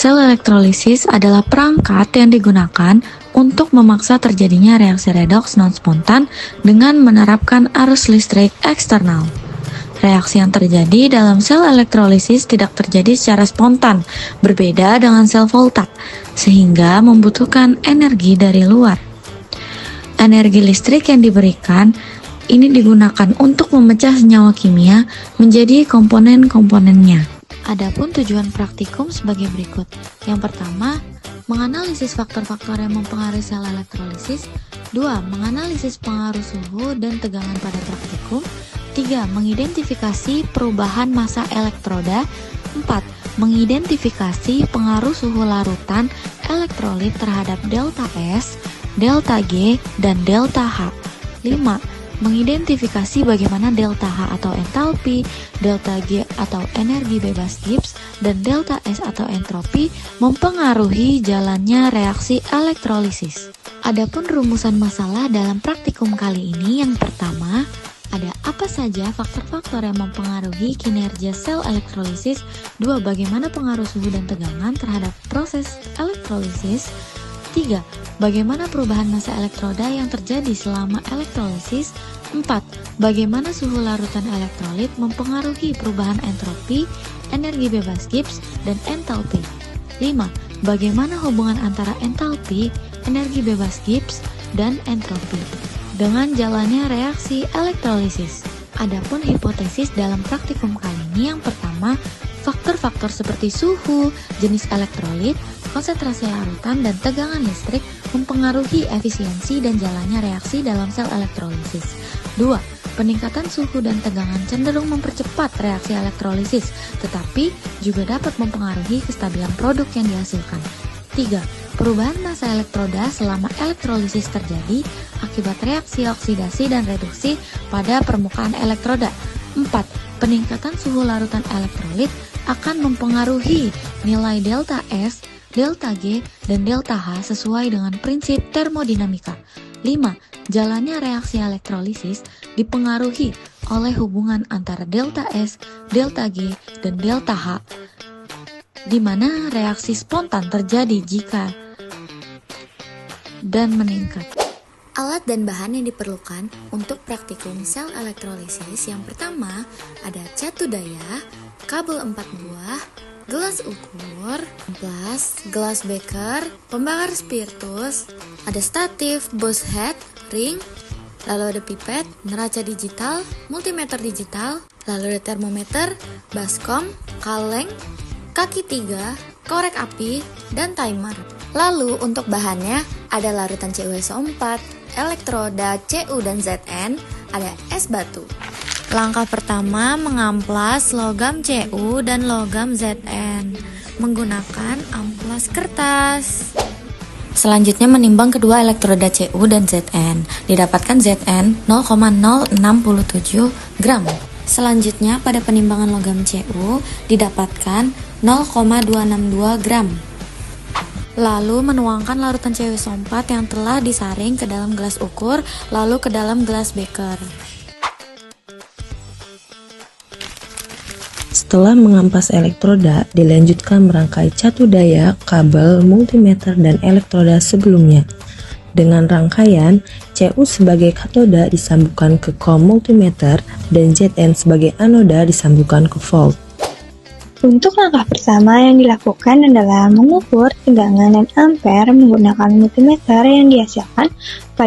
Sel elektrolisis adalah perangkat yang digunakan untuk memaksa terjadinya reaksi redoks non-spontan dengan menerapkan arus listrik eksternal. Reaksi yang terjadi dalam sel elektrolisis tidak terjadi secara spontan, berbeda dengan sel volta, sehingga membutuhkan energi dari luar. Energi listrik yang diberikan ini digunakan untuk memecah senyawa kimia menjadi komponen-komponennya. Adapun tujuan praktikum sebagai berikut. Yang pertama, menganalisis faktor-faktor yang mempengaruhi sel elektrolisis. 2. Menganalisis pengaruh suhu dan tegangan pada praktikum. 3. Mengidentifikasi perubahan massa elektroda. 4. Mengidentifikasi pengaruh suhu larutan elektrolit terhadap delta S, delta G, dan delta H. 5. Mengidentifikasi bagaimana delta H atau entalpi, delta G atau energi bebas Gibbs, dan delta S atau entropi mempengaruhi jalannya reaksi elektrolisis. Adapun rumusan masalah dalam praktikum kali ini, yang pertama, ada apa saja faktor-faktor yang mempengaruhi kinerja sel elektrolisis. 2. Bagaimana pengaruh suhu dan tegangan terhadap proses elektrolisis. 3. Bagaimana perubahan massa elektroda yang terjadi selama elektrolisis. 4. Bagaimana suhu larutan elektrolit mempengaruhi perubahan entropi, energi bebas Gibbs, dan entalpi. 5. Bagaimana hubungan antara entalpi, energi bebas Gibbs, dan entropi dengan jalannya reaksi elektrolisis. Adapun hipotesis dalam praktikum kali ini, yang pertama, faktor-faktor seperti suhu, jenis elektrolit, konsentrasi larutan, dan tegangan listrik mempengaruhi efisiensi dan jalannya reaksi dalam sel elektrolisis. 2. Peningkatan suhu dan tegangan cenderung mempercepat reaksi elektrolisis, tetapi juga dapat mempengaruhi kestabilan produk yang dihasilkan. 3. Perubahan massa elektroda selama elektrolisis terjadi akibat reaksi oksidasi dan reduksi pada permukaan elektroda. 4. Peningkatan suhu larutan elektrolit akan mempengaruhi nilai delta S, delta G, dan delta H sesuai dengan prinsip termodinamika. 5. Jalannya reaksi elektrolisis dipengaruhi oleh hubungan antara delta S, delta G, dan delta H, di mana reaksi spontan terjadi jika dan meningkat. Alat dan bahan yang diperlukan untuk praktikum sel elektrolisis, yang pertama ada catu daya, kabel 4 buah, gelas ukur, gelas beker, pembakar spiritus, ada statif, Bose head, ring, lalu ada pipet, neraca digital, multimeter digital, lalu ada termometer, baskom, kaleng, kaki 3, korek api, dan timer. Lalu untuk bahannya ada larutan CuSO4, elektroda Cu dan Zn, ada es batu. Langkah pertama, mengamplas logam Cu dan logam Zn menggunakan amplas kertas. Selanjutnya menimbang kedua elektroda Cu dan Zn. Didapatkan Zn 0,067 gram. Selanjutnya pada penimbangan logam Cu didapatkan 0,262 gram. Lalu menuangkan larutan CuSO4 yang telah disaring ke dalam gelas ukur, lalu ke dalam gelas beker. Setelah mengampas elektroda, dilanjutkan merangkai catu daya, kabel, multimeter, dan elektroda sebelumnya. Dengan rangkaian, Cu sebagai katoda disambungkan ke kom multimeter dan Zn sebagai anoda disambungkan ke volt. Untuk langkah pertama yang dilakukan adalah mengukur tegangan dan ampere menggunakan multimeter yang dihasilkan pada